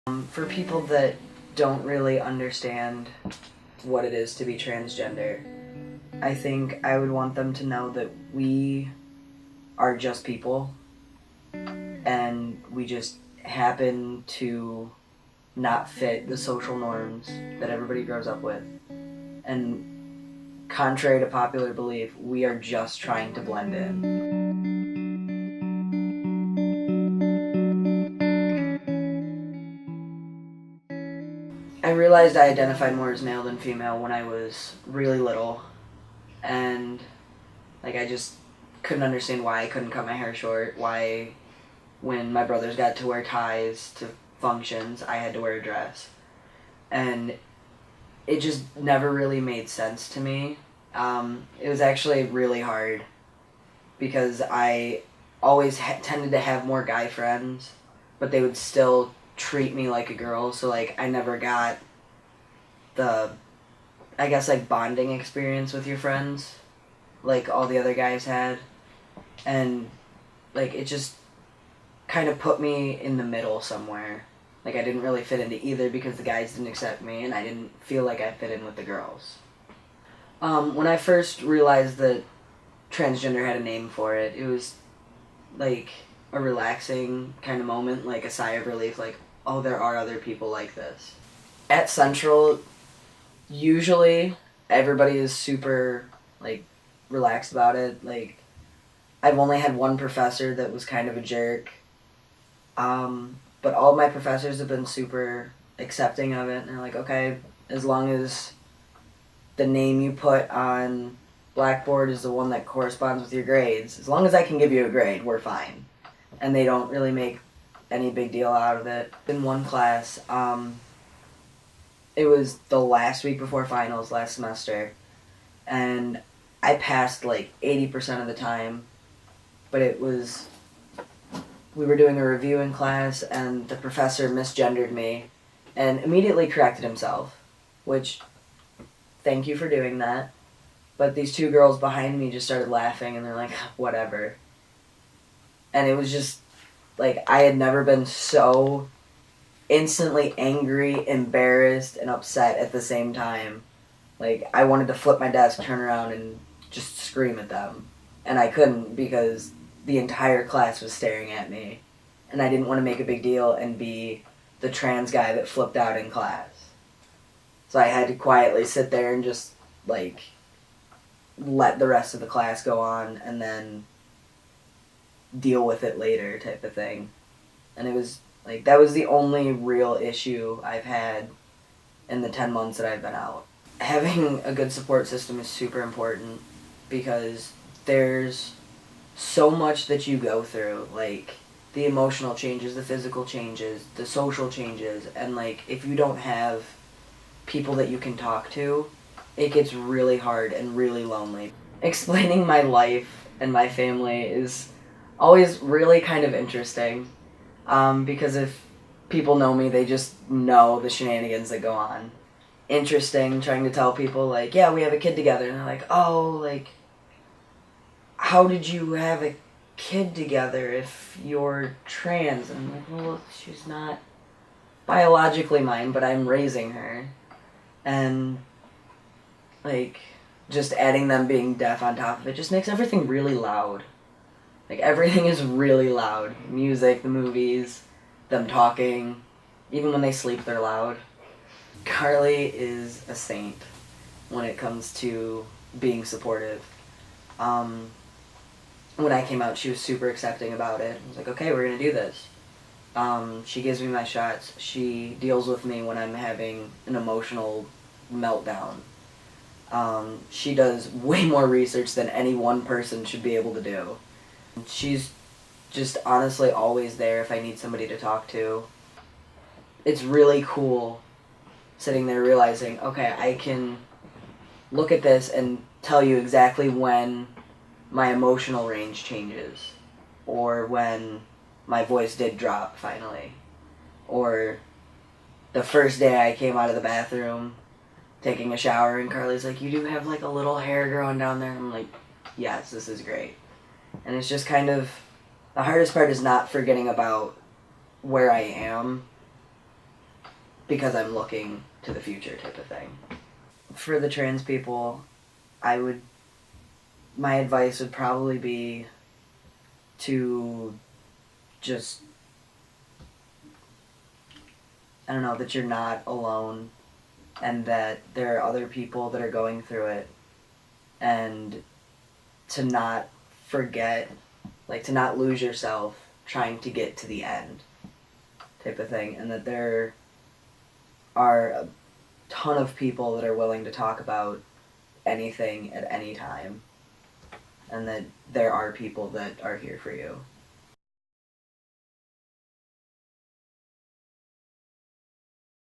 For people that don't really understand what it is to be transgender, I think I would want them to know that we are just people and we just happen to not fit the social norms that everybody grows up with. And contrary to popular belief, we are just trying to blend in. I realized I identified more as male than female when I was really little, and I just couldn't understand why I couldn't cut my hair short, why when my brothers got to wear ties to functions, I had to wear a dress. And it just never really made sense to me. It was actually really hard because I always tended to have more guy friends, but they would still treat me like a girl, so I never got the, I guess, bonding experience with your friends like all the other guys had. And it just kind of put me in the middle somewhere. I didn't really fit into either because the guys didn't accept me and I didn't feel like I fit in with the girls. When I first realized that transgender had a name for it, it was a relaxing kind of moment, a sigh of relief, oh, there are other people like this. At Central, usually everybody is super relaxed about it. I've only had one professor that was kind of a jerk, but all my professors have been super accepting of it, and they're okay, as long as the name you put on Blackboard is the one that corresponds with your grades, as long as I can give you a grade, we're fine. And they don't really make any big deal out of it. In one class, it was the last week before finals last semester, and I passed 80% of the time, but we were doing a review in class and the professor misgendered me and immediately corrected himself, which, thank you for doing that. But these two girls behind me just started laughing and they're like, whatever. And it was just, I had never been so instantly angry, embarrassed, and upset at the same time. I wanted to flip my desk, turn around, and just scream at them. And I couldn't because the entire class was staring at me. And I didn't want to make a big deal and be the trans guy that flipped out in class. So I had to quietly sit there and just, let the rest of the class go on and then deal with it later type of thing. And it was, that was the only real issue I've had in the 10 months that I've been out. Having a good support system is super important because there's so much that you go through, the emotional changes, the physical changes, the social changes, and if you don't have people that you can talk to, it gets really hard and really lonely. Explaining my life and my family is always really kind of interesting, because if people know me, they just know the shenanigans that go on. Interesting trying to tell people, yeah, we have a kid together, and they're like, oh, how did you have a kid together if you're trans? And I'm like, well, she's not biologically mine, but I'm raising her. And just adding them being deaf on top of it just makes everything really loud. Everything is really loud. Music, the movies, them talking. Even when they sleep, they're loud. Carly is a saint when it comes to being supportive. When I came out, she was super accepting about it. I was okay, we're going to do this. She gives me my shots. She deals with me when I'm having an emotional meltdown. She does way more research than any one person should be able to do. She's just honestly always there if I need somebody to talk to. It's really cool sitting there realizing, okay, I can look at this and tell you exactly when my emotional range changes, or when my voice did drop finally, or the first day I came out of the bathroom taking a shower and Carly's like, you do have a little hair growing down there. I'm like, yes, this is great. And it's just kind of, the hardest part is not forgetting about where I am because I'm looking to the future type of thing. For the trans people, my advice would probably be to just, I don't know, that you're not alone and that there are other people that are going through it, and to not forget, like to not lose yourself trying to get to the end type of thing, and that there are a ton of people that are willing to talk about anything at any time, and that there are people that are here for you.